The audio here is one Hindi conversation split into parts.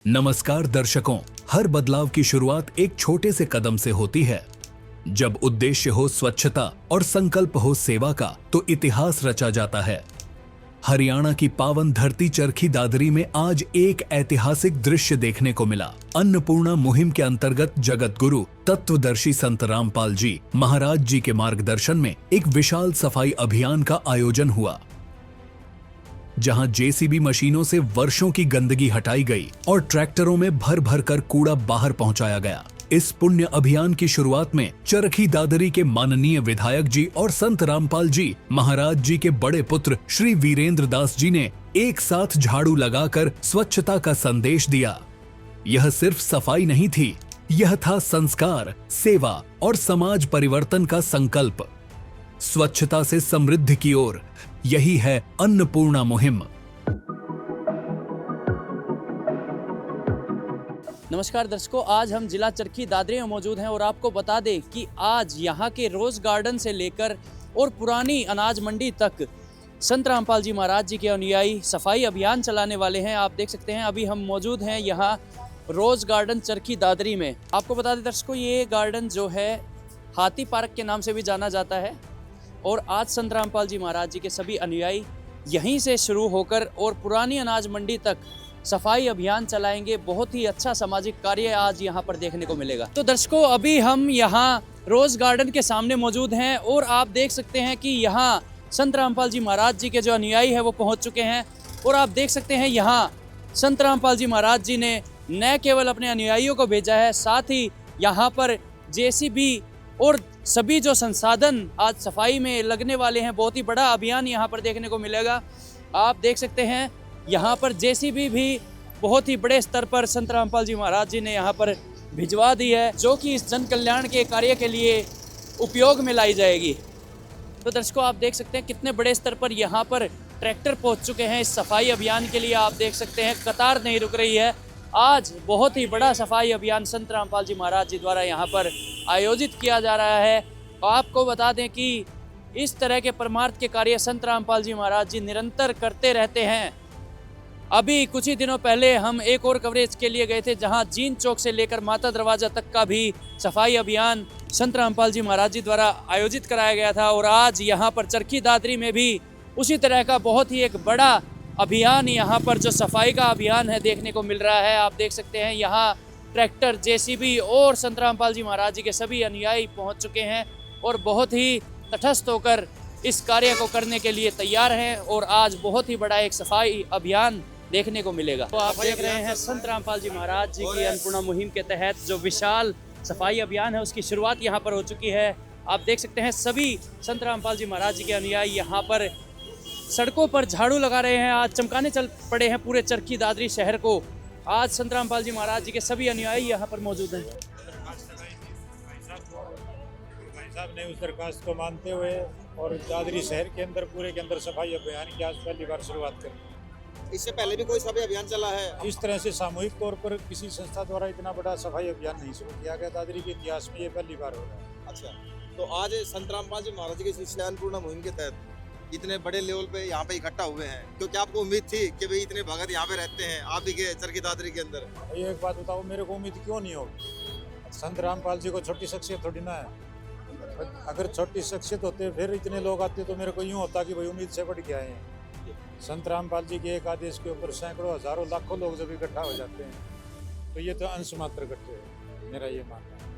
नमस्कार दर्शकों, हर बदलाव की शुरुआत एक छोटे से कदम से होती है। जब उद्देश्य हो स्वच्छता और संकल्प हो सेवा का, तो इतिहास रचा जाता है। हरियाणा की पावन धरती चरखी दादरी में आज एक ऐतिहासिक दृश्य देखने को मिला। अन्नपूर्णा मुहिम के अंतर्गत जगत गुरु तत्वदर्शी संत रामपाल जी महाराज जी के मार्गदर्शन में एक विशाल सफाई अभियान का आयोजन हुआ, जहां जेसीबी मशीनों से वर्षों की गंदगी हटाई गई और ट्रैक्टरों में भर भर कर कूड़ा बाहर पहुंचाया गया। इस पुण्य अभियान की शुरुआत में चरखी दादरी के माननीय विधायक जी और संत रामपाल जी महाराज जी के बड़े पुत्र श्री वीरेंद्र दास जी ने एक साथ झाड़ू लगाकर स्वच्छता का संदेश दिया। यह सिर्फ सफाई नहीं थी, यह था संस्कार, सेवा और समाज परिवर्तन का संकल्प। स्वच्छता से समृद्धि की ओर, यही है अन्नपूर्णा मुहिम। नमस्कार दर्शकों, आज हम जिला चरखी दादरी में मौजूद हैं और आपको बता दें कि आज यहाँ के रोज गार्डन से लेकर और पुरानी अनाज मंडी तक संत रामपाल जी महाराज जी के अनुयायी सफाई अभियान चलाने वाले हैं। आप देख सकते हैं अभी हम मौजूद हैं यहाँ रोज गार्डन चरखी दादरी में। आपको बता दें दर्शकों, ये गार्डन जो है हाथी पार्क के नाम से भी जाना जाता है और आज संत रामपाल जी महाराज जी के सभी अनुयायी यहीं से शुरू होकर और पुरानी अनाज मंडी तक सफाई अभियान चलाएंगे। बहुत ही अच्छा सामाजिक कार्य आज यहाँ पर देखने को मिलेगा। तो दर्शकों, अभी हम यहाँ रोज गार्डन के सामने मौजूद हैं और आप देख सकते हैं कि यहाँ संत रामपाल जी महाराज जी के जो अनुयायी है वो पहुँच चुके हैं और आप देख सकते हैं यहाँ संत रामपाल जी महाराज जी ने न केवल अपने अनुयायियों को भेजा है, साथ ही यहाँ पर जेसीबी और सभी जो संसाधन आज सफाई में लगने वाले हैं, बहुत ही बड़ा अभियान यहाँ पर देखने को मिलेगा। आप देख सकते हैं यहाँ पर जेसीबी भी बहुत ही बड़े स्तर पर संत रामपाल जी महाराज जी ने यहाँ पर भिजवा दी है, जो कि इस जन कल्याण के कार्य के लिए उपयोग में लाई जाएगी। तो दर्शकों, आप देख सकते हैं कितने बड़े स्तर पर यहाँ पर ट्रैक्टर पहुँच चुके हैं इस सफाई अभियान के लिए। आप देख सकते हैं कतार नहीं रुक रही है। आज बहुत ही बड़ा सफाई अभियान संत रामपाल जी महाराज जी द्वारा यहाँ पर आयोजित किया जा रहा है। आपको बता दें कि इस तरह के परमार्थ के कार्य संत रामपाल जी महाराज जी निरंतर करते रहते हैं। अभी कुछ ही दिनों पहले हम एक और कवरेज के लिए गए थे, जहां जीन चौक से लेकर माता दरवाजा तक का भी सफाई अभियान संत रामपाल जी महाराज जी द्वारा आयोजित कराया गया था और आज यहाँ पर चरखी दादरी में भी उसी तरह का बहुत ही एक बड़ा अभियान यहाँ पर जो सफाई का अभियान है देखने को मिल रहा है। आप देख सकते हैं यहाँ ट्रैक्टर, जेसीबी और संत रामपाल जी महाराज जी के सभी अनुयायी पहुँच चुके हैं और बहुत ही तटस्थ होकर इस कार्य को करने के लिए तैयार हैं और आज बहुत ही बड़ा एक सफाई अभियान देखने को मिलेगा। तो आप देख रहे हैं संत रामपाल जी महाराज जी की अन्नपूर्णा मुहिम के तहत जो विशाल सफाई अभियान है उसकी शुरुआत यहाँ पर हो चुकी है। आप देख सकते हैं सभी संत रामपाल जी महाराज जी के अनुयायी यहाँ पर सड़कों पर झाड़ू लगा रहे हैं। आज चमकाने चल पड़े हैं पूरे चरखी दादरी शहर को। आज संत रामपाल जी महाराज जी के सभी अनुयायी यहाँ पर मौजूद हैं। साहब ने उस दरखास्त को मानते हुए और दादरी शहर के अंदर पूरे के अंदर सफाई अभियान की आज पहली बार शुरुआत करी। इससे पहले भी कोई सफाई अभियान चला है? इस तरह से सामूहिक तौर पर किसी संस्था द्वारा इतना बड़ा सफाई अभियान नहीं शुरू किया गया। दादरी के इतिहास में ये पहली बार हो रहा है। अच्छा, तो आज संत रामपाल जी महाराज जी की सिलसिला अन्नपूर्णा मुहिम के तहत इतने बड़े लेवल पे यहाँ पे इकट्ठा हुए हैं, क्योंकि आपको उम्मीद थी कि भाई इतने भगत यहाँ पे रहते हैं आप ही के चरखी दादरी के अंदर? ये एक बात बताओ, मेरे को उम्मीद क्यों नहीं होगी? संत रामपाल जी को छोटी शख्सियत थोड़ी ना है। अगर छोटी शख्सियत होते फिर इतने लोग आते तो मेरे को यूँ होता कि भाई उम्मीद से बढ़ के आए हैं। संत रामपाल जी के एक आदेश के ऊपर सैकड़ों, हजारों, लाखों लोग जब इकट्ठा हो जाते हैं तो ये तो अंश मात्र घटते हैं, मेरा ये मानना है।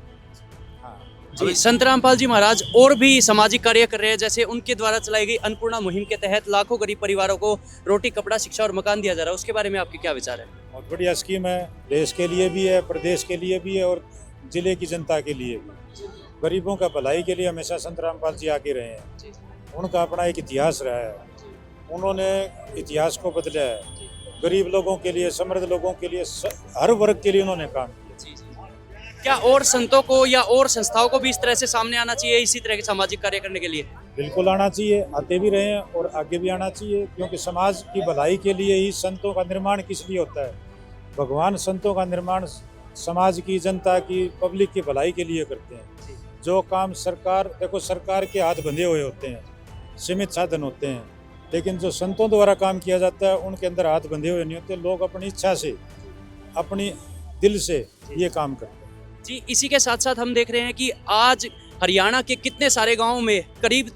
हाँ जी, संत रामपाल जी महाराज और भी सामाजिक कार्य कर रहे हैं, जैसे उनके द्वारा चलाई गई अन्नपूर्णा मुहिम के तहत लाखों गरीब परिवारों को रोटी, कपड़ा, शिक्षा और मकान दिया जा रहा है। उसके बारे में आपके क्या विचार है? बहुत बढ़िया स्कीम है, देश के लिए भी है, प्रदेश के लिए भी है और जिले की जनता के लिए भी। गरीबों का भलाई के लिए हमेशा संत रामपाल जी आगे रहे हैं। उनका अपना एक इतिहास रहा है, उन्होंने इतिहास को बदला है। गरीब लोगों के लिए, समृद्ध लोगों के लिए, हर वर्ग के लिए उन्होंने काम किया। क्या और संतों को या और संस्थाओं को भी इस तरह से सामने आना चाहिए इसी तरह के सामाजिक कार्य करने के लिए? बिल्कुल आना चाहिए, आते भी रहे हैं और आगे भी आना चाहिए, क्योंकि समाज की भलाई के लिए ही संतों का निर्माण किस लिए होता है? भगवान संतों का निर्माण समाज की, जनता की, पब्लिक की भलाई के लिए करते हैं। जो काम सरकार, देखो सरकार के हाथ बंधे हुए होते हैं, सीमित साधन होते हैं, लेकिन जो संतों द्वारा काम किया जाता है उनके अंदर हाथ बंधे हुए नहीं होते। लोग अपनी इच्छा से अपनी दिल से ये काम करते हैं। जी, इसी के साथ साथ हम देख रहे हैं कि आज हरियाणा के कितने सारे गांवों में करीब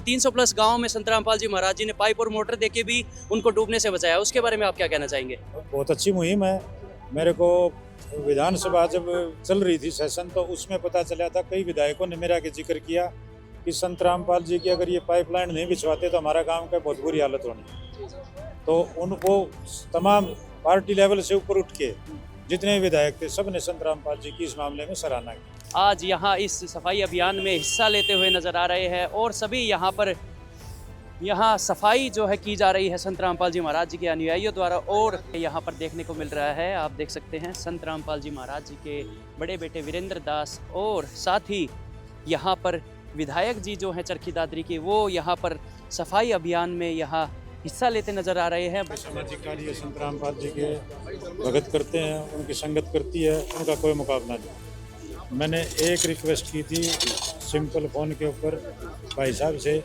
300 प्लस गांवों में संत रामपाल जी महाराज जी ने पाइप और मोटर देके भी उनको डूबने से बचाया। उसके बारे में आप क्या कहना चाहेंगे? बहुत अच्छी मुहिम है। मेरे को विधानसभा जब चल रही थी सेशन, तो उसमें पता चला था, कई विधायकों ने मेरा के जिक्र किया कि संत रामपाल जी की अगर ये पाइपलाइन नहीं बिछवाते तो हमारा गांव का बहुत बुरी हालत होनी। तो उनको तमाम पार्टी लेवल से ऊपर उठ के जितने विधायक थे, सब ने संत रामपाल जी की इस मामले में सराहना की। आज यहाँ इस सफाई अभियान में हिस्सा लेते हुए नजर आ रहे हैं और सभी यहाँ सफाई जो है की जा रही है संत रामपाल जी महाराज जी के अनुयायियों द्वारा। और यहाँ पर देखने को मिल रहा है, आप देख सकते हैं, संत रामपाल जी महाराज जी के बड़े बेटे वीरेंद्र दास और साथ ही यहाँ पर विधायक जी जो हैं चरखी दादरी के, वो यहाँ पर सफाई अभियान में यहाँ हिस्सा लेते नजर आ रहे हैं। सामाजिक कार्य संत रामपाल जी के भगत करते हैं, उनकी संगत करती है, उनका कोई मुकाबला नहीं। मैंने एक रिक्वेस्ट की थी सिंपल फ़ोन के ऊपर भाई साहब से,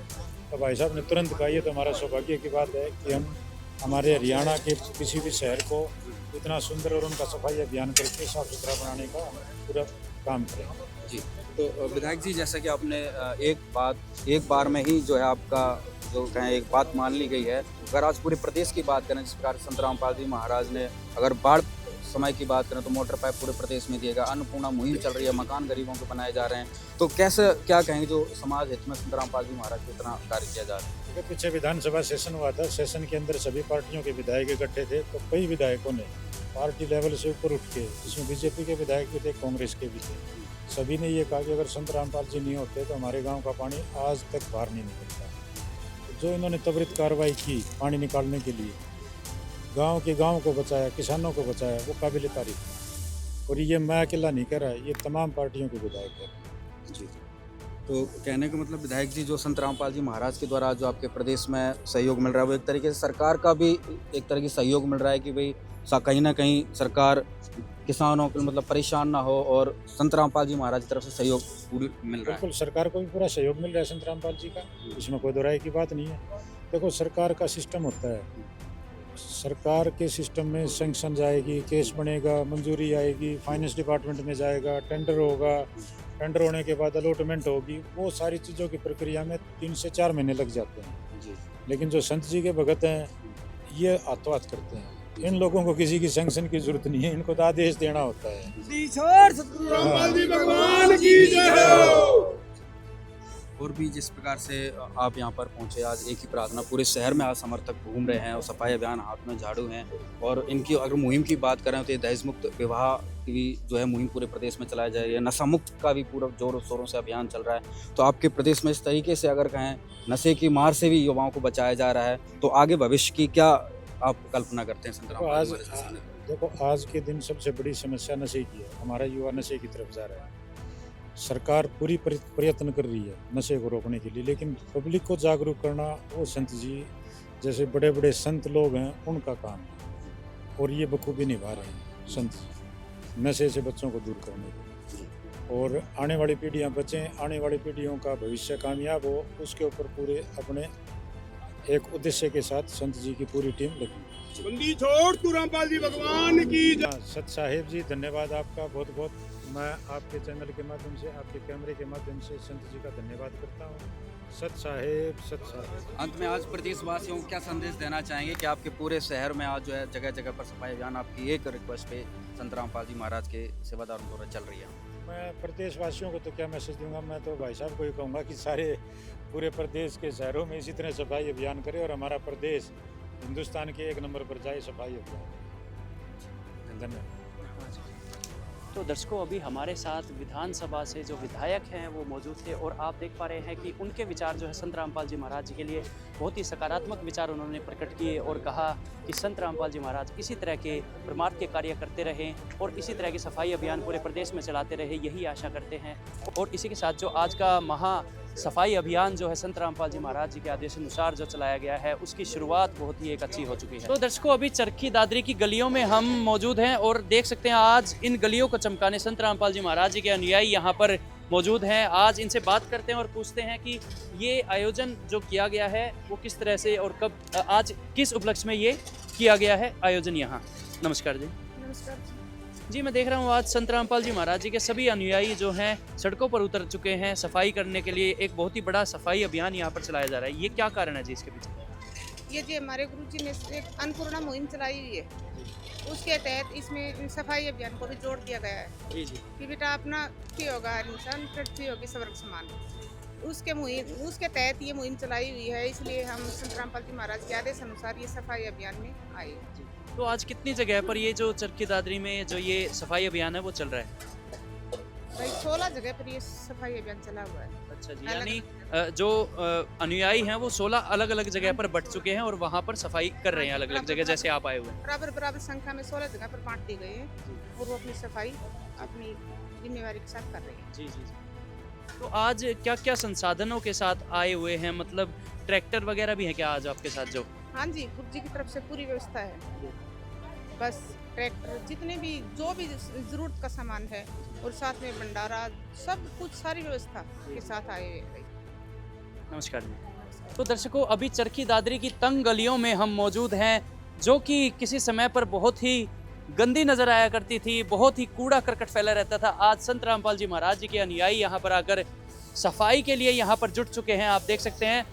तो भाई साहब ने तुरंत कहा, ये तो हमारा सौभाग्य की बात है कि हम हमारे हरियाणा के किसी भी शहर को इतना सुंदर और उनका सफाई अभियान करके साफ सुथरा बनाने का पूरा काम करें। जी, तो विधायक जी, जैसा कि आपने एक बार में ही जो है आपका जो कहें एक बात मान ली गई है, अगर आज पूरे प्रदेश की बात करें, जिस प्रकार संत रामपाल जी महाराज ने, अगर बाढ़ समय की बात करें तो मोटर पाइप पूरे प्रदेश में दिएगा, अन्नपूर्णा मुहिम चल रही है, मकान गरीबों को बनाए जा रहे हैं, तो कैसे क्या कहेंगे जो समाज हित में संत रामपाल जी महाराज को इतना कार्य किया जा रहा है? पीछे विधानसभा सेशन हुआ था, सेशन के अंदर सभी पार्टियों के विधायक इकट्ठे थे, तो कई विधायकों ने पार्टी लेवल से ऊपर उठ के, जिसमें बीजेपी के विधायक भी थे, कांग्रेस के भी थे, सभी ने ये कहा कि अगर संत रामपाल जी नहीं होते तो हमारे गांव का पानी आज तक बाहर नहीं निकलता। तो जो इन्होंने त्वरित कार्रवाई की पानी निकालने के लिए, गांव को बचाया, किसानों को बचाया, वो काबिल तारीफ है। और ये मैं अकेला नहीं कर रहा, ये तमाम पार्टियों के विधायक है। जी, तो कहने का मतलब विधायक जी, जो संत रामपाल जी महाराज के द्वारा जो आपके प्रदेश में सहयोग मिल रहा है, वो एक तरीके से सरकार का भी एक तरह की सहयोग मिल रहा है कि भाई कहीं ना कहीं सरकार किसानों के मतलब परेशान ना हो, और संत रामपाल जी महाराज की तरफ से सहयोग पूरी मिल रहा है। बिल्कुल, सरकार को भी पूरा सहयोग मिल रहा है संत रामपाल जी का, इसमें कोई दोहराई की बात नहीं है। देखो, सरकार का सिस्टम होता है, सरकार के सिस्टम में सैंक्शन जाएगी, केस बनेगा, मंजूरी आएगी, फाइनेंस डिपार्टमेंट में जाएगा, टेंडर होगा, टेंडर होने के बाद अलॉटमेंट होगी, वो सारी चीज़ों की प्रक्रिया में 3 से 4 महीने लग जाते हैं। जी, लेकिन जो संत जी के भगत हैं, ये हाथों हाथ करते हैं। इन लोगों को किसी की सैंक्शन की जरूरत नहीं है, इनको तो आदेश देना होता है। और भी जिस प्रकार से आप यहाँ पर पहुँचे, आज एक ही प्रार्थना, पूरे शहर में आज समर्थक घूम रहे हैं और सफाई अभियान हाथ में झाड़ू हैं, और इनकी अगर मुहिम की बात करें तो ये दहेज मुक्त विवाह की जो है मुहिम पूरे प्रदेश में चलाई जा रही है, नशा मुक्त का भी पूरा जोरों शोरों से अभियान चल रहा है। तो आपके प्रदेश में इस तरीके से अगर कहें नशे की मार से भी युवाओं को बचाया जा रहा है, तो आगे भविष्य की क्या आप कल्पना करते हैं संत रामपाल जी महाराज के सामने? देखो, आज के दिन सबसे बड़ी समस्या नशे की है। हमारा युवा नशे की तरफ जा रहा है। सरकार पूरी प्रयत्न कर रही है नशे को रोकने के लिए, लेकिन पब्लिक को जागरूक करना वो संत जी जैसे बड़े बड़े संत लोग हैं, उनका काम है, और ये बखूबी निभा रहे हैं संत जी नशे से बच्चों को दूर करने के लिए। और आने वाली पीढ़ियां बचें, आने वाली पीढ़ियों का भविष्य कामयाब हो, उसके ऊपर पूरे अपने एक उद्देश्य के साथ संत जी की पूरी टीम लगी। बंदी छोड़ तू रामपाल जी भगवान की जय। सत साहेब जी, धन्यवाद आपका बहुत बहुत। मैं आपके चैनल के माध्यम से, आपके कैमरे के माध्यम से संत जी का धन्यवाद करता हूँ। सत साहेब, सत साहेब। अंत में आज प्रदेशवासियों को क्या संदेश देना चाहेंगे कि आपके पूरे शहर में आज जो है जगह जगह पर सफाई अभियान आपकी एक रिक्वेस्ट पे संत रामपाल जी महाराज के सेवादारों द्वारा चल रही है? मैं प्रदेशवासियों को तो क्या मैसेज दूंगा, मैं तो भाई साहब को ही कहूँगा कि सारे पूरे प्रदेश के शहरों में इसी तरह सफाई अभियान करें, और हमारा प्रदेश हिंदुस्तान के 1 नंबर पर जाए सफाई अभियान। धन्यवाद। तो दर्शकों, अभी हमारे साथ विधानसभा से जो विधायक हैं वो मौजूद थे, और आप देख पा रहे हैं कि उनके विचार जो है संत रामपाल जी महाराज जी के लिए बहुत ही सकारात्मक विचार उन्होंने प्रकट किए, और कहा कि संत रामपाल जी महाराज इसी तरह के परमार्थ के कार्य करते रहें और इसी तरह की सफाई अभियान पूरे प्रदेश में चलाते रहे, यही आशा करते हैं। और इसी के साथ जो आज का महा सफाई अभियान जो है संत रामपाल जी महाराज जी के आदेशानुसार जो चलाया गया है, उसकी शुरुआत बहुत ही एक अच्छी हो चुकी है। तो दर्शकों, अभी चरखी दादरी की गलियों में हम मौजूद हैं, और देख सकते हैं आज इन गलियों को चमकाने संत रामपाल जी महाराज जी के अनुयायी यहाँ पर मौजूद हैं। आज इनसे बात करते हैं और पूछते हैं कि ये आयोजन जो किया गया है वो किस तरह से और कब, आज किस उपलक्ष्य में ये किया गया है आयोजन यहाँ। नमस्कार जी। नमस्कार जी। जी, मैं देख रहा हूँ आज संत रामपाल जी महाराज जी के सभी अनुयायी जो हैं सड़कों पर उतर चुके हैं सफाई करने के लिए। एक बहुत ही बड़ा सफाई अभियान यहाँ पर चलाया जा रहा है, ये क्या कारण है जी इसके पीछे? ये जी हमारे गुरु जी ने एक अन्नपूर्णा मुहिम चलाई हुई है, उसके तहत इसमें सफाई अभियान को भी जोड़ दिया गया है जी जी कि बेटा अपना की होगा हर इंसान, पृथ्वी होगी स्वर्ग समान। उसके तहत ये मुहिम चलाई हुई है, इसलिए हम संत रामपाल जी महाराज के आदेश अनुसार ये सफाई अभियान में आए। तो आज कितनी जगह पर ये जो चरखी दादरी में जो ये सफाई अभियान है वो चल रहा है? भाई 16 जगह पर ये सफाई अभियान चला हुआ है। अच्छा जी, अलग यानी अलग जो अनुयायी हैं वो 16 अलग अलग जगह पर बट चुके हैं और वहाँ पर सफाई कर रहे हैं अलग अलग जगह, जैसे आप आए हुए हैं। बराबर संख्या में 16 जगह पर बांट दी गई है और वो अपनी सफाई अपनी जिम्मेवारी के साथ कर रहे हैं। जी जी जी। तो आज क्या क्या संसाधनों के साथ आए हुए हैं, मतलब ट्रैक्टर वगैरह भी है क्या आज आपके साथ? जो हाँ जी, गुरु जी की तरफ से पूरी व्यवस्था है, बस ट्रैक्टर जितने भी जो भी जरूरत का सामान है और साथ में भंडारा सब कुछ सारी व्यवस्था के साथ आए हुए हैं। नमस्कार जी। तो दर्शकों, अभी चरखी दादरी की तंग गलियों में हम मौजूद हैं जो कि किसी समय पर बहुत ही गंदी नजर आया करती थी, बहुत ही कूड़ा करकट फैला रहता था। आज संत रामपाल जी महाराज जी के अनुयायी यहाँ पर आकर सफाई के लिए यहाँ पर जुट चुके हैं। आप देख सकते हैं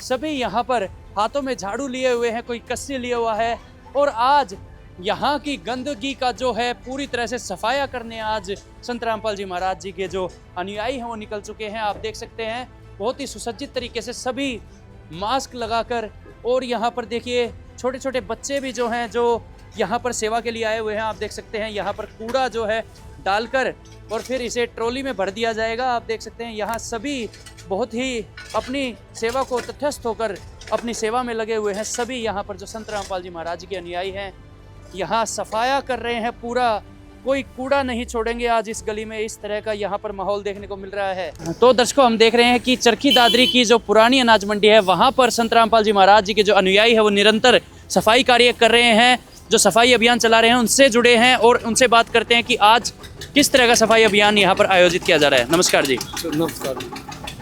सभी यहाँ पर हाथों में झाड़ू लिए हुए हैं, कोई कस्सी लिया हुआ है और आज यहाँ की गंदगी का जो है पूरी तरह से सफाया करने आज संत रामपाल जी महाराज जी के जो अनुयायी हैं वो निकल चुके हैं। आप देख सकते हैं बहुत ही सुसज्जित तरीके से सभी मास्क लगाकर, और यहाँ पर देखिए छोटे छोटे बच्चे भी जो हैं जो यहाँ पर सेवा के लिए आए हुए हैं। आप देख सकते हैं यहाँ पर कूड़ा जो है डालकर और फिर इसे ट्रॉली में भर दिया जाएगा। आप देख सकते हैं यहाँ सभी बहुत ही अपनी सेवा को तटस्थ होकर अपनी सेवा में लगे हुए हैं। सभी यहाँ पर जो संत रामपाल जी महाराज जी के अनुयायी हैं यहाँ सफाया कर रहे हैं पूरा, कोई कूड़ा नहीं छोड़ेंगे। आज इस गली में इस तरह का यहाँ पर माहौल देखने को मिल रहा है। तो दर्शकों, हम देख रहे हैं कि चरखी दादरी की जो पुरानी अनाज मंडी है वहाँ पर संत रामपाल जी महाराज जी के जो अनुयायी है वो निरंतर सफाई कार्य कर रहे हैं, जो सफाई अभियान चला रहे हैं उनसे जुड़े हैं और उनसे बात करते हैं कि आज किस तरह का सफाई अभियान यहाँ पर आयोजित किया जा रहा है। नमस्कार जी। नमस्कार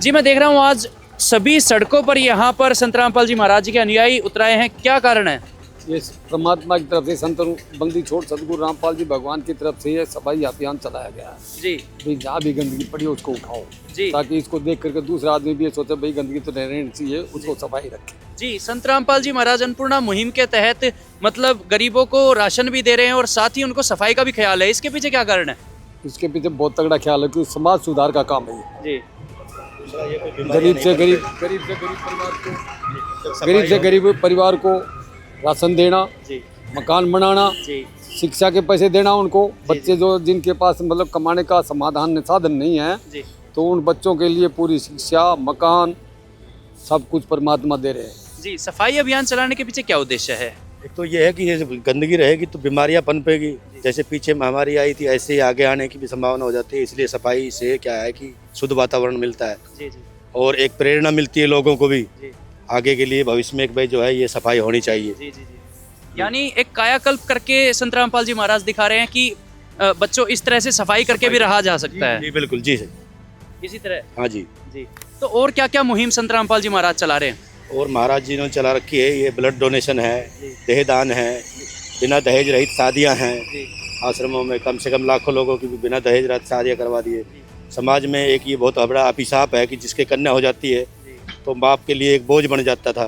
जी, मैं देख रहा हूँ आज सभी सड़कों पर यहाँ पर संत रामपाल जी महाराज जी के अनुयायी उतराए हैं, क्या कारण है? ये परमात्मा की तरफ से संत बंदी छोड़ सदगुरु रामपाल जी भगवान की तरफ से ये सफाई अभियान चलाया गया है जी। भाई जहाँ भी गंदगी पड़ी है उसको उठाओ जी। ताकि इसको देख करके दूसरा आदमी भी ये सोचे भाई गंदगी तो रहनी चाहिए, उसको सफाई रखे। जी, संत रामपाल जी महाराज अन्नपूर्णा मुहिम के तहत मतलब गरीबों को राशन भी दे रहे हैं और साथ ही उनको सफाई का भी ख्याल है, इसके पीछे क्या कारण है? इसके पीछे बहुत तगड़ा ख्याल है कि समाज सुधार का काम है जी। गरीब से गरीब परिवार को राशन देना, मकान बनाना, शिक्षा के पैसे देना उनको, बच्चे जो जिनके पास मतलब कमाने का समाधान साधन नहीं है तो उन बच्चों के लिए पूरी शिक्षा, मकान सब कुछ परमात्मा दे रहे हैं। जी, सफाई अभियान चलाने के पीछे क्या उद्देश्य है? एक तो ये है कि ये गंदगी रहेगी तो बीमारियां पनपेगी, जैसे पीछे महामारी आई थी ऐसे ही आगे आने की भी संभावना हो जाती है। इसलिए सफाई से क्या है कि शुद्ध वातावरण मिलता है जी जी। और एक प्रेरणा मिलती है लोगों को भी आगे के लिए, भविष्य में एक भाई जो है ये सफाई होनी चाहिए। जी जी जी। यानी एक कायाकल्प करके संत रामपाल जी महाराज दिखा रहे हैं कि बच्चों इस तरह से सफाई करके भी रहा जा सकता है। जी बिल्कुल जी सर, इसी तरह। हाँ जी जी। तो और क्या क्या मुहिम संत रामपाल जी महाराज चला रहे हैं? और महाराज जी ने चला रखी है, ये ब्लड डोनेशन है, देहदान है, बिना दहेज रहित शादियाँ हैं आश्रमों में, कम से कम लाखों लोगों की भी बिना दहेज रहित शादियाँ करवा दिए। समाज में एक ये बहुत बड़ा अभिशाप है कि जिसके कन्या हो जाती है तो बाप के लिए एक बोझ बन जाता था,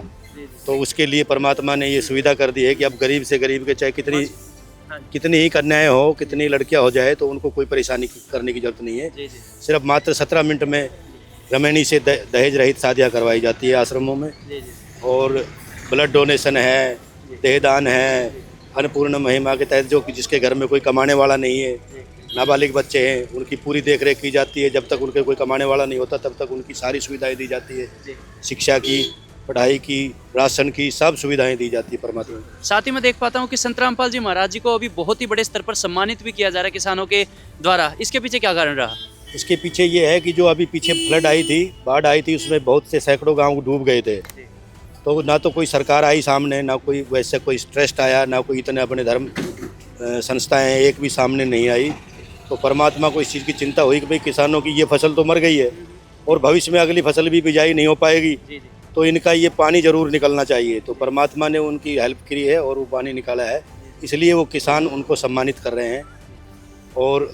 तो उसके लिए परमात्मा ने ये सुविधा कर दी है कि अब गरीब से गरीब के चाहे कितनी ही कन्याएं हो, कितनी लड़कियां हो जाए तो उनको कोई परेशानी करने की जरूरत नहीं है। सिर्फ मात्र 17 मिनट में रमैनी से दहेज रहित शादियाँ करवाई जाती है आश्रमों में। और ब्लड डोनेशन है, देहदान है, अन्नपूर्णा महिमा के तहत जो कि जिसके घर में कोई कमाने वाला नहीं है, नाबालिग बच्चे हैं, उनकी पूरी देखरेख की जाती है। जब तक उनके कोई कमाने वाला नहीं होता तब तक उनकी सारी सुविधाएं दी जाती है, शिक्षा की, पढ़ाई की, राशन की, सब सुविधाएं दी जाती है परमात्मा। साथ ही मैं देख पाता हूँ कि संत रामपाल जी महाराज जी को अभी बहुत ही बड़े स्तर पर सम्मानित भी किया जा रहा है किसानों के द्वारा, इसके पीछे क्या कारण रहा? इसके पीछे ये है कि जो अभी पीछे फ्लड आई थी, बाढ़ आई थी, उसमें बहुत से सैकड़ों गाँव डूब गए थे, तो ना तो कोई सरकार आई सामने, ना कोई वैसे कोई ट्रस्ट आया, ना कोई इतने अपने धर्म संस्थाएं एक भी सामने नहीं आई। तो परमात्मा को इस चीज़ की चिंता हुई कि भाई किसानों की ये फसल तो मर गई है और भविष्य में अगली फसल भी बिजाई नहीं हो पाएगी, तो इनका ये पानी जरूर निकलना चाहिए। तो परमात्मा ने उनकी हेल्प की है और वो पानी निकाला है, इसलिए वो किसान उनको सम्मानित कर रहे हैं। और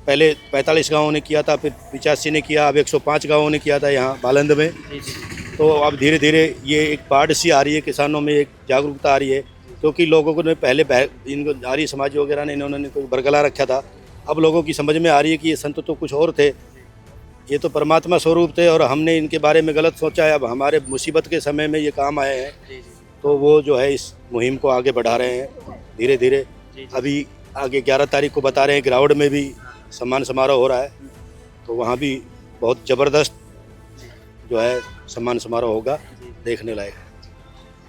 पहले 45 गांवों ने किया था, फिर 85 ने किया, अब 105 गांवों ने किया था यहाँ बालंद में। तो अब धीरे धीरे ये एक बाढ़ सी आ रही है, किसानों में एक जागरूकता आ रही है, क्योंकि लोगों को ने पहले इनको आर्य समाज वगैरह ने इन्होंने कोई बरगला रखा था। अब लोगों की समझ में आ रही है कि ये संत तो कुछ और थे, ये तो परमात्मा स्वरूप थे और हमने इनके बारे में गलत सोचा है। अब हमारे मुसीबत के समय में ये काम आए हैं, तो वो जो है इस मुहिम को आगे बढ़ा रहे हैं धीरे धीरे। अभी आगे 11 तारीख को बता रहे हैं ग्राउंड में भी सम्मान समारोह हो रहा है, तो वहाँ भी बहुत ज़बरदस्त जो है सम्मान समारोह होगा, देखने लायक।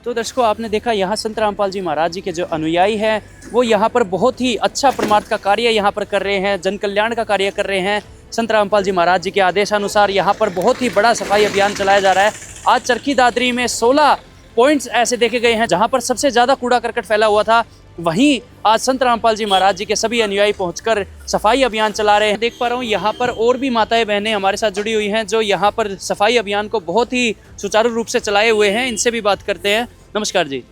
तो दर्शकों, आपने देखा यहाँ संत रामपाल जी महाराज जी के जो अनुयायी हैं वो यहाँ पर बहुत ही अच्छा परमार्थ का कार्य यहाँ पर कर रहे हैं, जन कल्याण का कार्य कर रहे हैं। संत रामपाल जी महाराज जी के आदेशानुसार यहाँ पर बहुत ही बड़ा सफाई अभियान चलाया जा रहा है। आज चरखी दादरी में 16 पॉइंट्स ऐसे देखे गए हैं जहाँ पर सबसे ज़्यादा कूड़ा करकट फैला हुआ था। वहीं आज संत रामपाल जी महाराज जी के सभी अनुयायी पहुंचकर सफाई अभियान चला रहे हैं। देख पा रहा हूँ यहाँ पर और भी माताएं बहनें हमारे साथ जुड़ी हुई हैं जो यहाँ पर सफाई अभियान को बहुत ही सुचारू रूप से चलाए हुए हैं। इनसे भी बात करते हैं। नमस्कार जी।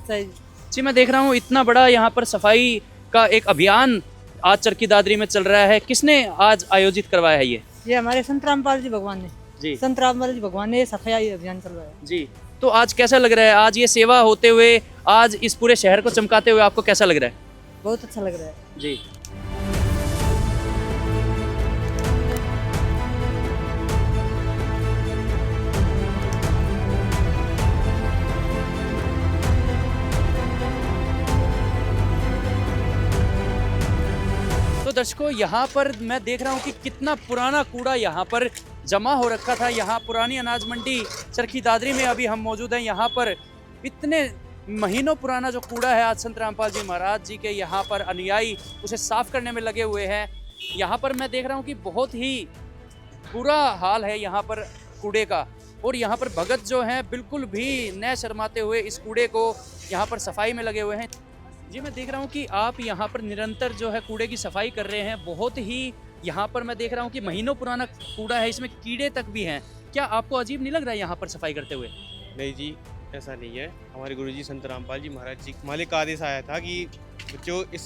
जी, मैं देख रहा हूँ इतना बड़ा यहाँ पर सफाई का एक अभियान आज चरखी दादरी में चल रहा है। किसने आज आयोजित करवाया है ये हमारे संत रामपाल जी भगवान ने जी। संत रामपाल जी भगवान ने सफाई अभियान चल रहा है जी। तो आज कैसा लग रहा है, आज ये सेवा होते हुए, आज इस पूरे शहर को चमकाते हुए आपको कैसा लग रहा है? बहुत अच्छा लग रहा है जी। तो दर्शकों, यहाँ पर मैं देख रहा हूँ कि कितना पुराना कूड़ा यहाँ पर जमा हो रखा था। यहाँ पुरानी अनाज मंडी चरखी दादरी में अभी हम मौजूद हैं। यहाँ पर इतने महीनों पुराना जो कूड़ा है, आज संत रामपाल जी महाराज जी के यहाँ पर अनुयायी उसे साफ करने में लगे हुए हैं। यहाँ पर मैं देख रहा हूँ कि बहुत ही बुरा हाल है यहाँ पर कूड़े का, और यहाँ पर भगत जो हैं बिल्कुल भी न शर्माते हुए इस कूड़े को यहाँ पर सफाई में लगे हुए हैं। जी, मैं देख रहा हूँ कि आप यहाँ पर निरंतर जो है कूड़े की सफाई कर रहे हैं। बहुत ही यहाँ पर मैं देख रहा हूँ कि महीनों पुराना कूड़ा है, इसमें कीड़े तक भी हैं। क्या आपको अजीब नहीं लग रहा है यहाँ पर सफाई करते हुए? नहीं जी, ऐसा नहीं है। हमारे गुरुजी संत रामपाल जी महाराज जी मालिक का आदेश आया था कि जो इस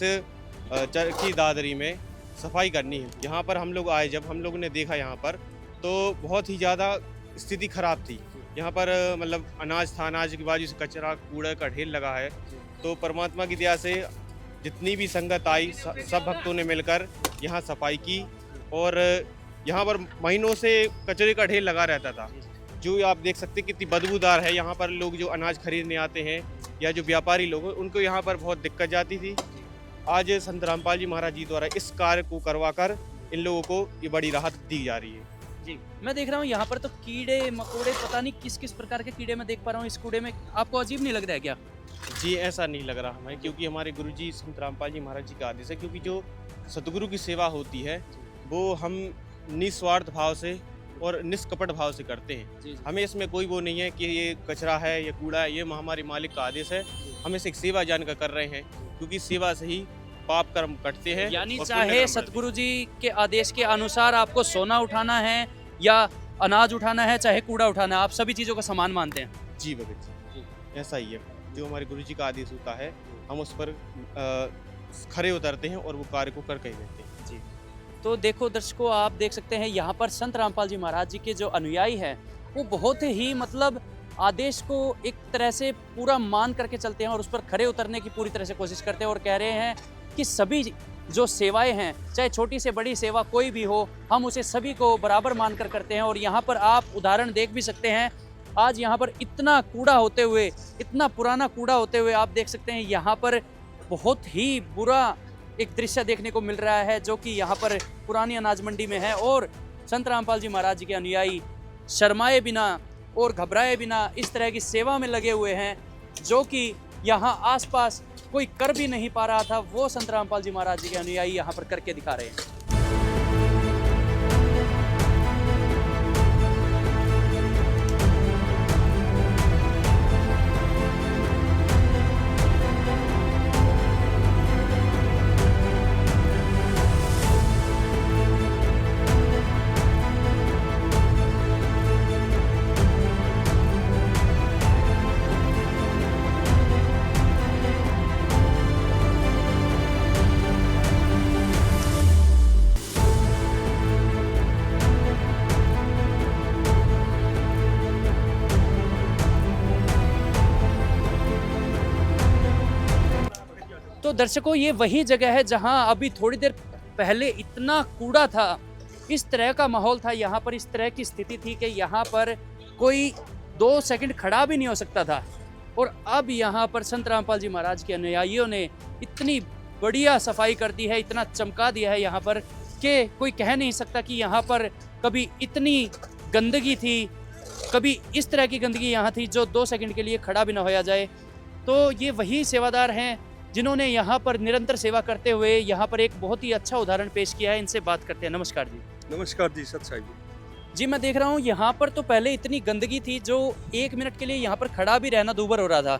चरखी दादरी में सफाई करनी है। यहाँ पर हम लोग आए, जब हम लोगों ने देखा यहाँ पर तो बहुत ही ज़्यादा स्थिति खराब थी। यहाँ पर मतलब अनाज था, अनाज के बाजू से कचरा कूड़ा का ढेर लगा है। तो परमात्मा की दया से जितनी भी संगत आई, सब भक्तों ने मिलकर यहाँ सफाई की, और यहाँ पर महीनों से कचरे का ढेर लगा रहता था, जो आप देख सकते कितनी बदबूदार है। यहाँ पर लोग जो अनाज खरीदने आते हैं या जो व्यापारी लोग हैं, उनको यहाँ पर बहुत दिक्कत जाती थी। आज संत रामपाल जी महाराज जी द्वारा इस कार्य को करवाकर इन लोगों को ये बड़ी राहत दी जा रही है। जी, मैं देख रहा हूँ यहाँ पर तो कीड़े मकोड़े, पता नहीं किस किस प्रकार के कीड़े मैं देख पा रहा हूँ इस कूड़े में। आपको अजीब नहीं लग रहा है क्या? जी, ऐसा नहीं लग रहा हमें, क्योंकि हमारे गुरुजी संत रामपाल जी महाराज जी का आदेश है। क्योंकि जो सतगुरु की सेवा होती है वो हम निस्वार्थ भाव से और निष्कपट भाव से करते हैं। हमें इसमें कोई वो नहीं है कि ये कचरा है, ये कूड़ा है, ये हमारे मालिक का आदेश है। हम इसे एक सेवा जानकर कर रहे हैं, क्योंकि सेवा से ही पाप कर्म कटते हैं। यानी चाहे सतगुरु जी के आदेश के अनुसार आपको सोना उठाना है या अनाज उठाना है, चाहे कूड़ा उठाना है, आप सभी चीज़ों का सामान मानते हैं? जी भगत जी, ऐसा ही है। जो हमारे गुरुजी का आदेश होता है हम उस पर खरे उतरते हैं और वो कार्य को करके ही रहते हैं। जी, तो देखो दर्शकों, आप देख सकते हैं यहाँ पर संत रामपाल जी महाराज जी के जो अनुयायी हैं वो बहुत ही मतलब आदेश को एक तरह से पूरा मान करके चलते हैं और उस पर खरे उतरने की पूरी तरह से कोशिश करते हैं, और कह रहे हैं कि सभी जो सेवाएं हैं, चाहे छोटी से बड़ी सेवा कोई भी हो, हम उसे सभी को बराबर मानकर करते हैं। और यहाँ पर आप उदाहरण देख भी सकते हैं। आज यहाँ पर इतना कूड़ा होते हुए, इतना पुराना कूड़ा होते हुए आप देख सकते हैं यहाँ पर बहुत ही बुरा एक दृश्य देखने को मिल रहा है, जो कि यहाँ पर पुरानी अनाज मंडी में है। और संत रामपाल जी महाराज जी के अनुयायी शर्माए बिना और घबराए बिना इस तरह की सेवा में लगे हुए हैं, जो कि यहाँ आसपास कोई कर भी नहीं पा रहा था, वो संत रामपाल जी महाराज जी के अनुयायी यहाँ पर करके दिखा रहे हैं। दर्शकों, ये वही जगह है जहां अभी थोड़ी देर पहले इतना कूड़ा था, इस तरह का माहौल था यहाँ पर, इस तरह की स्थिति थी कि यहाँ पर कोई 2 सेकंड खड़ा भी नहीं हो सकता था। और अब यहाँ पर संत रामपाल जी महाराज के अनुयायियों ने इतनी बढ़िया सफाई कर दी है, इतना चमका दिया है यहाँ पर कि कोई कह नहीं सकता कि यहाँ पर कभी इतनी गंदगी थी, कभी इस तरह की गंदगी यहाँ थी जो 2 सेकंड के लिए खड़ा भी ना होया जाए। तो ये वही सेवादार हैं जिन्होंने यहाँ पर निरंतर सेवा करते हुए यहाँ पर एक बहुत ही अच्छा उदाहरण पेश किया है। इनसे बात करते हैं। नमस्कार जी। नमस्कार जी, सत साई जी। जी, मैं देख रहा हूँ यहाँ पर तो पहले इतनी गंदगी थी जो 1 मिनट के लिए यहाँ पर खड़ा भी रहना दूभर हो रहा था।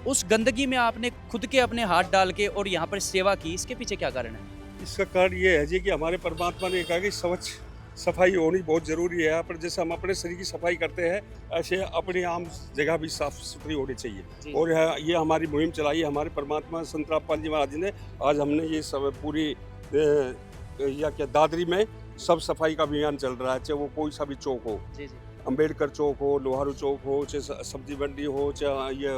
उस गंदगी में आपने खुद के अपने हाथ डाल के और यहाँ पर सेवा की, इसके पीछे क्या कारण है? इसका कारण ये है जी कि हमारे परमात्मा ने कहा कि स्वच्छ सफाई होनी बहुत ज़रूरी है। पर जैसे हम अपने शरीर की सफाई करते हैं, ऐसे अपनी आम जगह भी साफ सुथरी होनी चाहिए। और ये हमारी मुहिम चलाई है हमारे परमात्मा संत रामपाल जी महाराज ने। आज हमने ये सब पूरी या क्या दादरी में सब सफाई का अभियान चल रहा है, चाहे वो कोई सा भी चौक हो, अम्बेडकर चौक हो, लोहारू चौक हो, चाहे सब्जी मंडी हो, चाहे ये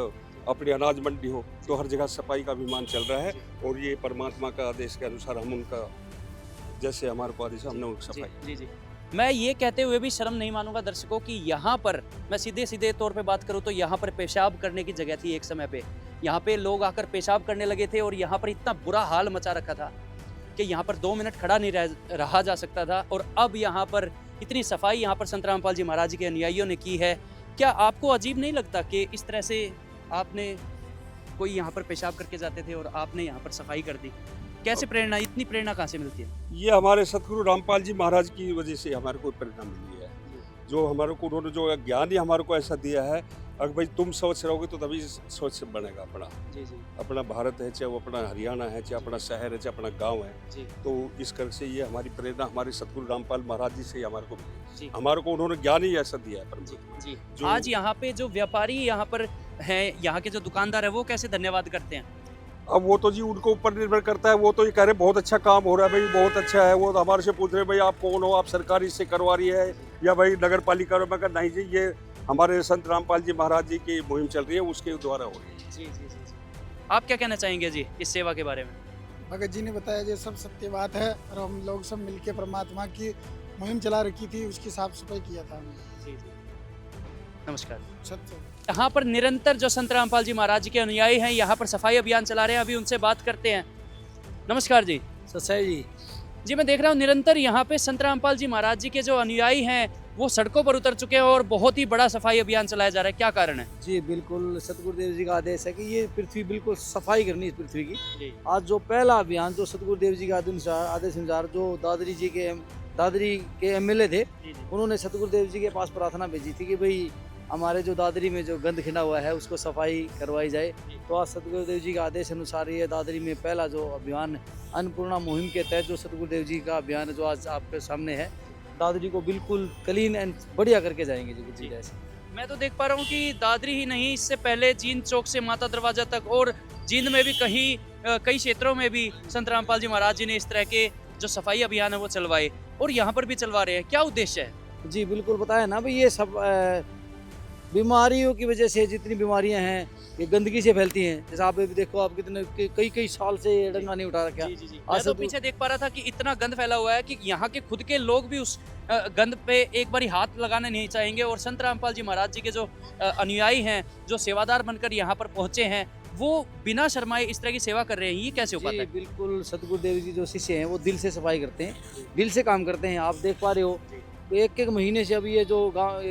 अपनी अनाज मंडी हो, तो हर जगह सफाई का अभियान चल रहा है। और ये परमात्मा का आदेश के अनुसार हम उनका जैसे हमारे को आदेश हमने उनकी सफाई। जी। मैं ये कहते हुए भी शर्म नहीं मानूंगा दर्शकों कि यहाँ पर मैं सीधे तौर पे बात करूँ तो यहाँ पर पेशाब करने की जगह थी एक समय पे। यहाँ पे लोग आकर पेशाब करने लगे थे और यहाँ पर इतना बुरा हाल मचा रखा था कि यहाँ पर 2 मिनट खड़ा नहीं रहा जा सकता था। और अब यहाँ पर इतनी सफाई यहाँ पर संत रामपाल जी महाराज के अनुयायियों ने की है। क्या आपको अजीब नहीं लगता कि इस तरह से आपने कोई यहाँ पर पेशाब करके जाते थे और आपने यहाँ पर सफाई कर दी? कैसे प्रेरणा, इतनी प्रेरणा कहाँ से मिलती है? ये हमारे सतगुरु रामपाल जी महाराज की वजह से हमारे को प्रेरणा मिली है। जो हमारे को उन्होंने जो ज्ञान ही हमारे को ऐसा दिया है, अगर भाई तुम स्वच्छ रहोगे तो तभी स्वच्छ बनेगा अपना। अपना भारत है, चाहे वो अपना हरियाणा है, चाहे अपना शहर है, चाहे अपना गांव है। तो इस कर से ये हमारी प्रेरणा हमारे सतगुरु रामपाल महाराज जी से हमारे को मिली। हमारे को उन्होंने ज्ञान ही ऐसा दिया है। आज यहाँ पे जो व्यापारी यहाँ पर हैं, यहाँ के जो दुकानदार है, वो कैसे धन्यवाद करते हैं? अब वो तो जी उनको ऊपर निर्भर करता है। वो तो ये कह रहे बहुत अच्छा काम हो रहा है भाई, बहुत अच्छा है। वो तो हमारे से पूछ रहे भाई आप कौन हो, आप सरकारी से करवा रही है या भाई नगर पालिका? मैं कहा नहीं जी, ये हमारे संत रामपाल जी महाराज जी की मुहिम चल रही है, उसके द्वारा हो रही है। जी। आप क्या कहना चाहेंगे जी इस सेवा के बारे में? भगत जी ने बताया ये सब सत्य बात है और हम लोग सब मिलके परमात्मा की मुहिम चला रखी थी, उसकी साफ सफाई किया था हमने। जी। नमस्कार। सत्य। यहाँ पर निरंतर जो संत रामपाल जी महाराज के अनुयायी हैं, यहाँ पर सफाई अभियान चला रहे हैं। अभी उनसे बात करते हैं। नमस्कार जी। सच्चाई जी। जी, मैं देख रहा हूँ निरंतर यहाँ पे संत रामपाल जी महाराज जी के जो अनुयायी हैं वो सड़कों पर उतर चुके हैं और बहुत ही बड़ा सफाई अभियान चलाया जा रहा है। क्या कारण है? जी बिल्कुल, सतगुरुदेव जी का आदेश है कि ये पृथ्वी बिल्कुल सफाई करनी है पृथ्वी की। आज जो पहला अभियान जो सतगुरुदेव जी का आदेश अनुसार जो दादरी के एमएलए थे, उन्होंने सतगुरुदेव जी के पास प्रार्थना भेजी थी कि भाई हमारे जो दादरी में जो गंद खिंडा हुआ है उसको सफाई करवाई जाए। तो आज सतगुरुदेव जी के आदेश अनुसार ये दादरी में पहला जो अभियान अन्नपूर्णा मुहिम के तहत जो सतगुरुदेव जी का अभियान है जो आज आपके सामने है, दादरी को बिल्कुल क्लीन एंड बढ़िया करके जाएंगे जी। जैसे मैं तो देख पा रहा हूँ कि दादरी ही नहीं, इससे पहले जींद चौक से माता दरवाजा तक और जींद में भी कई क्षेत्रों में भी संत रामपाल जी महाराज जी ने इस तरह के जो सफाई अभियान है वो चलवाए और यहाँ पर भी चलवा रहे हैं। क्या उद्देश्य है? जी बिल्कुल बताया ना भाई, ये सब बीमारियों की वजह से जितनी बीमारियां हैं ये गंदगी से फैलती हैं। जैसे आप भी देखो, आप कितने कई साल से ये डंगा नहीं उठा रखा। मैं तो पीछे देख पा रहा था कि इतना गंद फैला हुआ है कि यहाँ के खुद के लोग भी उस गंद पे एक बारी हाथ लगाने नहीं चाहेंगे। और संत रामपाल जी महाराज जी के जो अनुयायी हैं, जो सेवादार बनकर यहाँ पर पहुँचे हैं, वो बिना शर्माए इस तरह की सेवा कर रहे हैं। ये कैसे हो पाता है? बिल्कुल, सतगुरुदेव जी जो शिष्य हैं वो दिल से सफाई करते हैं, दिल से काम करते हैं। आप देख पा रहे हो एक महीने से अभी ये जो गाँव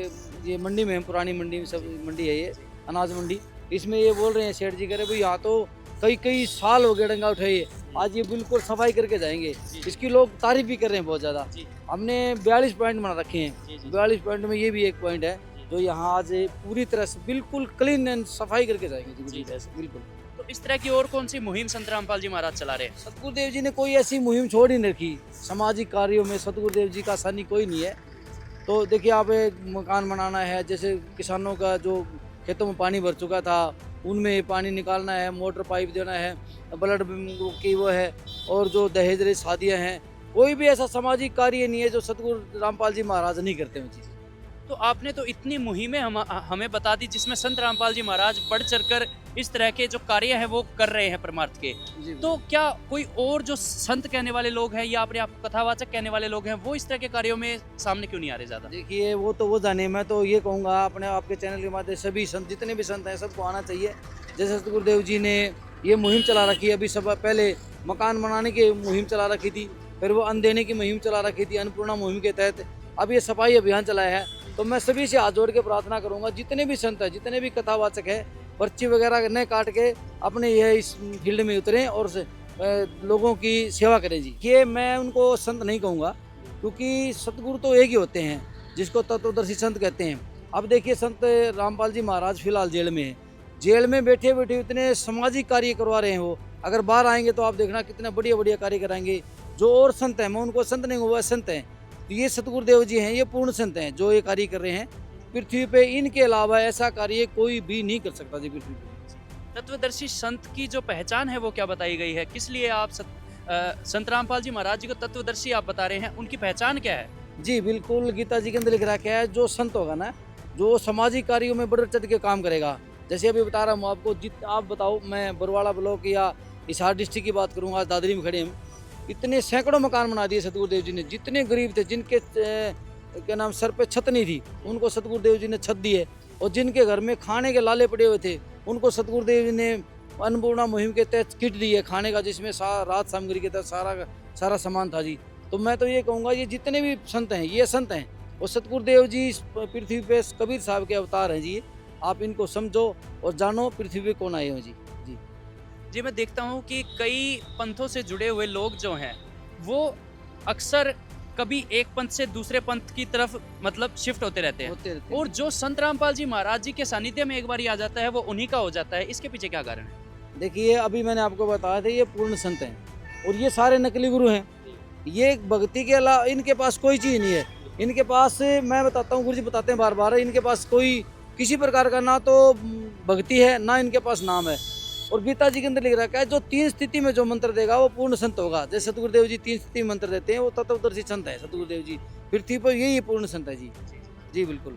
ये मंडी में, पुरानी मंडी में सब मंडी है, ये अनाज मंडी, इसमें ये बोल रहे हैं सेठ जी कह रहे भाई यहाँ तो कई साल हो गए डंगा उठाइए, आज ये बिल्कुल सफाई करके जाएंगे। इसकी लोग तारीफ भी कर रहे हैं बहुत ज़्यादा। हमने 42 पॉइंट बना रखे हैं, 42 पॉइंट में ये भी एक पॉइंट है जो यहाँ आज पूरी तरह से बिल्कुल क्लीन एंड सफाई करके जाएंगे जी। बिल्कुल। तो इस तरह की और कौन सी मुहिम संत रामपाल जी महाराज चला रहे हैं? सतगुरुदेव जी ने कोई ऐसी मुहिम छोड़ ही नहीं रखी। सामाजिक कार्यों में सतगुरुदेव जी का आसानी कोई नहीं है। तो देखिए, आप एक मकान बनाना है, जैसे किसानों का जो खेतों में पानी भर चुका था उनमें पानी निकालना है, मोटर पाइप देना है, ब्लड की वो है, और जो दहेज रही शादियाँ हैं, कोई भी ऐसा सामाजिक कार्य नहीं है जो सतगुरु रामपाल जी महाराज नहीं करते हैं चीज़। तो आपने तो इतनी मुहिमें हमें बता दी जिसमें संत रामपाल जी महाराज बढ़ चढ़कर इस तरह के जो कार्य हैं वो कर रहे हैं परमार्थ के। तो क्या कोई और जो संत कहने वाले लोग हैं या अपने आप कथावाचक कहने वाले लोग हैं वो इस तरह के कार्यों में सामने क्यों नहीं आ रहे ज़्यादा? देखिए वो तो वो जाने, मैं तो ये कहूँगा अपने आपके चैनल के माध्यम से सभी संत जितने भी संत हैं सबको आना चाहिए। जैसे सतगुरुदेव जी ने ये मुहिम चला रखी है, अभी सब पहले मकान बनाने की मुहिम चला रखी थी, फिर वो अन्न देने की मुहिम चला रखी थी, अन्नपूर्णा मुहिम के तहत अब ये सफाई अभियान चलाया है। तो मैं सभी से हाथ जोड़ के प्रार्थना करूंगा, जितने भी संत हैं, जितने भी कथावाचक हैं, पर्ची वगैरह न काट के अपने ये इस फील्ड में उतरें और लोगों की सेवा करें जी। ये मैं उनको संत नहीं कहूँगा, क्योंकि सतगुरु तो एक ही होते हैं जिसको तत्वदर्शी संत कहते हैं। अब देखिए संत रामपाल जी महाराज फिलहाल जेल में हैं, जेल में बैठे बैठे इतने सामाजिक कार्य करवा रहे हैं वो, अगर बाहर आएंगे तो आप देखना कितने बढ़िया बढ़िया कार्य कराएंगे। जो और संत हैं, मैं उनको संत नहीं कहूँगा, संत हैं, तो ये सतगुरुदेव जी हैं, ये पूर्ण संत हैं जो ये कार्य कर रहे हैं पृथ्वी पे। इनके अलावा ऐसा कार्य कोई भी नहीं कर सकता जी पृथ्वी पे। तत्वदर्शी संत की जो पहचान है वो क्या बताई गई है? किस लिए आप संत रामपाल जी महाराज जी को तत्वदर्शी आप बता रहे हैं, उनकी पहचान क्या है? जी बिल्कुल, गीता जी के अंदर लिख रखा है जो संत होगा ना, जो सामाजिक कार्यों में बढ़ चढ़ के काम करेगा। जैसे अभी बता रहा हूँ आपको, आप बताओ, मैं बरवाड़ा ब्लॉक या हिसार डिस्ट्रिक्ट की बात करूँगा, आज दादरी में खड़े हम, इतने सैकड़ों मकान बना दिए सतगुरुदेव जी ने। जितने गरीब थे, जिनके क्या नाम सर पे छत नहीं थी, उनको सतगुरुदेव जी ने छत दी है, और जिनके घर में खाने के लाले पड़े हुए थे उनको सतगुरुदेव जी ने अन्नपूर्णा मुहिम के तहत किट दी है खाने का, जिसमें राहत सामग्री के तहत सारा सामान था जी। तो मैं तो ये कहूँगा, ये जितने भी संत हैं ये संत हैं, और सतगुरुदेव जी पृथ्वी पे कबीर साहब के अवतार हैं जी। आप इनको समझो और जानो पृथ्वी पे कौन आए हो जी। जी मैं देखता हूँ कि कई पंथों से जुड़े हुए लोग जो हैं वो अक्सर कभी एक पंथ से दूसरे पंथ की तरफ मतलब शिफ्ट होते रहते हैं, और जो संत रामपाल जी महाराज जी के सानिध्य में एक बार आ जाता है वो उन्हीं का हो जाता है। इसके पीछे क्या कारण है? देखिए अभी मैंने आपको बताया था, ये पूर्ण संत हैं और ये सारे नकली गुरु हैं। ये भक्ति के अलावा इनके पास कोई चीज़ नहीं है। इनके पास मैं बताता हूँ, गुरु जी बताते हैं बार बार, इनके पास कोई किसी प्रकार का ना तो भक्ति है ना इनके पास नाम है। और गीता जी के अंदर लिख रखा है जो 3 स्थिति में जो मंत्र देगा वो पूर्ण संत होगा। जैसे सतगुरुदेव जी 3 स्थिति मंत्र देते हैं, वो तत्वदर्शी संत है सतगुरुदेव जी, पृथ्वी पर यही पूर्ण संत है जी। जी बिल्कुल।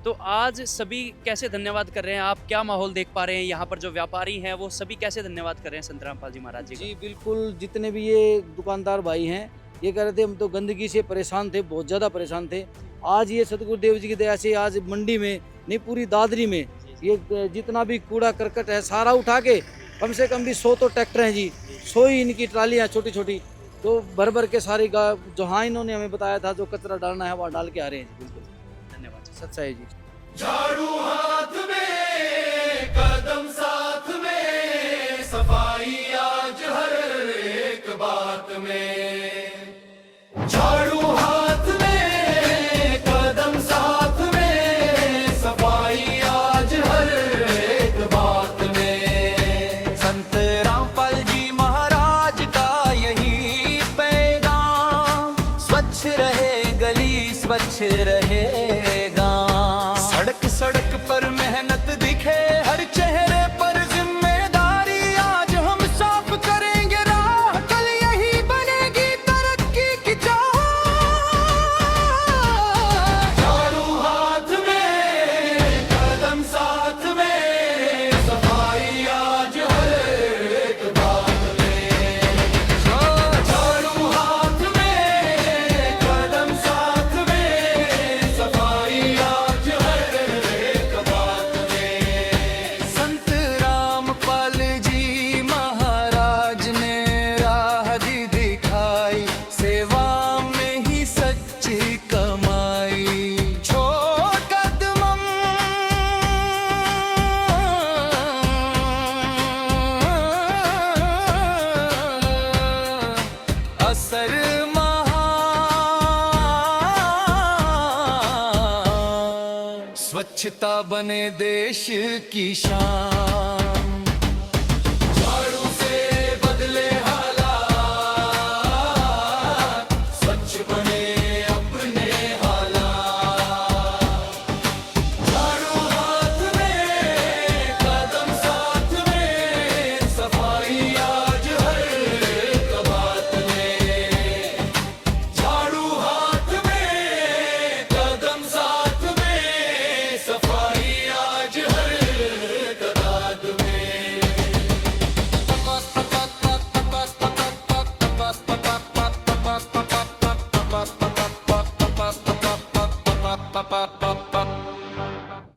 तो आज सभी कैसे धन्यवाद कर रहे हैं? आप क्या माहौल देख पा रहे हैं यहाँ पर? जो व्यापारी हैं वो सभी कैसे धन्यवाद कर रहे हैं संत रामपाल जी महाराज जी? जी बिल्कुल, जितने भी ये दुकानदार भाई हैं ये कह रहे थे हम तो गंदगी से परेशान थे, बहुत ज़्यादा परेशान थे। आज ये सतगुरुदेव जी की दया से आज मंडी में नहीं, पूरी दादरी में ये जितना भी कूड़ा करकट है सारा उठा के, कम से कम भी 100 तो ट्रैक्टर हैं जी, 100 ही इनकी ट्रालियाँ छोटी छोटी, तो भर भर के सारी जहाँ इन्होंने हमें बताया था जो कचरा डालना है वहाँ डाल के आ रहे हैं जी। बिल्कुल धन्यवाद। सच्चाई जी। झाड़ू हाथ में, कदम साथ में, सफाई आज हर एक बात में। झाड़ू हाथ में, कदम साथ में, सफाई आज हर एक बात में। संत रामपाल जी महाराज का यही पैगाम, स्वच्छ रहे गली स्वच्छ रहे गांव। सड़क सड़क पर मेहनत दिखे हर चेहरे पर जिम्मेदारी, आज हम साफ करेंगे राह, कल यही बनेगी तरक्की की चाह। झाड़ू हाथ में, कदम साथ में, सफाई आज हर एक बात में। झाड़ू हाथ में, कदम साथ में, सफाई आज हर एक बात में। संत रामपाल जी महाराज ने राह दी दिखाई, सेवा में ही सच्ची कमाई। छोड़ कदमम असर महान, स्वच्छता बने देश की शान।